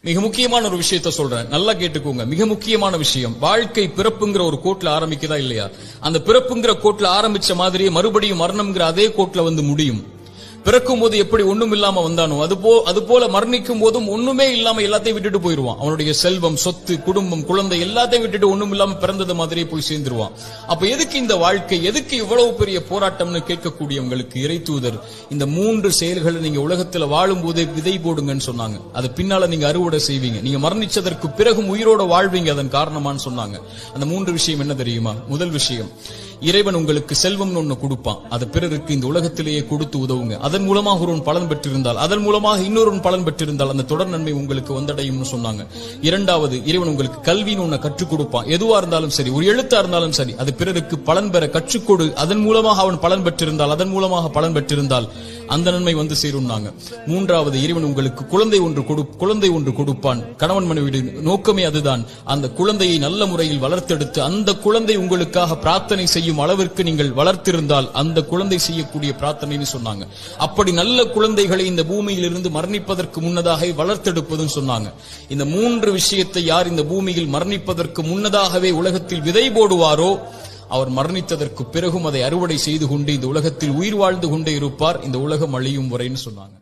மிக முக்கியமான ஒரு விஷயத்த சொல்றேன், நல்லா கேட்டுக்கோங்க. மிக முக்கியமான விஷயம், வாழ்க்கை பிறப்புங்கிற ஒரு கோட்ல ஆரம்பிக்குதா இல்லையா? அந்த பிறப்புங்கிற கோட்ல ஆரம்பிச்ச மாதிரியே மறுபடியும் மரணம்ங்கிற அதே கோட்ல வந்து முடியும். பிறக்கும் போது எப்படி ஒண்ணும் இல்லாம வந்தானோ அதுபோல மரணிக்கும் போதும் ஒண்ணுமே இல்லாம எல்லாத்தையும் விட்டுட்டு போயிருவான். அவனுடைய செல்வம், சொத்து, குடும்பம், குழந்தை எல்லாத்தையும் விட்டுட்டு ஒண்ணும் இல்லாம பிறந்தது மாதிரியே போய் சேர்ந்துருவான். அப்ப எதுக்கு இந்த வாழ்க்கை, எதுக்கு இவ்வளவு பெரிய போராட்டம்னு கேட்கக்கூடியவங்களுக்கு இறை தூதர் இந்த 3 செயல்களை நீங்க உலகத்துல வாழும் போதே விதை போடுங்கன்னு சொன்னாங்க. அது பின்னால நீங்க அறுவடை செய்வீங்க, நீங்க மரணிச்சதற்கு பிறகும் உயிரோட வாழ்வீங்க அதன் காரணமான்னு சொன்னாங்க. அந்த 3 விஷயம் என்ன தெரியுமா? முதல் விஷயம், இறைவன் உங்களுக்கு செல்வம்னு ஒண்ணு கொடுப்பான், அது பிறருக்கு இந்த உலகத்திலேயே கொடுத்து உதவுங்க. அதன் மூலமாக ஒருவன் பலன் பெற்றிருந்தால், அதன் மூலமாக இன்னொருவன் பலன் பெற்றிருந்தால் அந்த தொடர் நன்மை உங்களுக்கு வந்தடையும்னு சொன்னாங்க. இரண்டாவது, இறைவன் உங்களுக்கு கல்வின்னு ஒண்ணு கற்றுக் கொடுப்பான். எதுவா இருந்தாலும் சரி, ஒரு எழுத்தா இருந்தாலும் சரி, அது பிறருக்கு பலன் பெற கற்றுக்கொடு. அதன் மூலமாக அவன் பலன் பெற்றிருந்தால், அதன் மூலமாக பலன் பெற்றிருந்தால் அந்த நன்மை வந்து சேரும்னாங்க. மூன்றாவது, இறைவன் உங்களுக்கு குழந்தை ஒன்று கொடுப்பான். கணவன் மனைவி நோக்கமே அதுதான். அந்த குழந்தையை நல்ல முறையில் வளர்த்தெடுத்து அந்த குழந்தை உங்களுக்காக பிரார்த்தனை செய்யும் அளவிற்கு நீங்கள் வளர்த்திருந்தால் அந்த குழந்தை செய்யக்கூடிய பிரார்த்தனைன்னு சொன்னாங்க. அப்படி நல்ல குழந்தைகளை இந்த பூமியில் இருந்து மரணிப்பதற்கு முன்னதாக வளர்த்தெடுப்பதுன்னு சொன்னாங்க. இந்த 3 விஷயத்தை யார் இந்த பூமியில் மரணிப்பதற்கு முன்னதாகவே உலகத்தில் விதை போடுவாரோ அவர் மரணித்ததற்கு பிறகும் அதை அறுவடை செய்து கொண்டு இந்த உலகத்தில் உயிர் வாழ்ந்து கொண்டே இருப்பார், இந்த உலகம் அழியும் வரைன்னு சொன்னாங்க.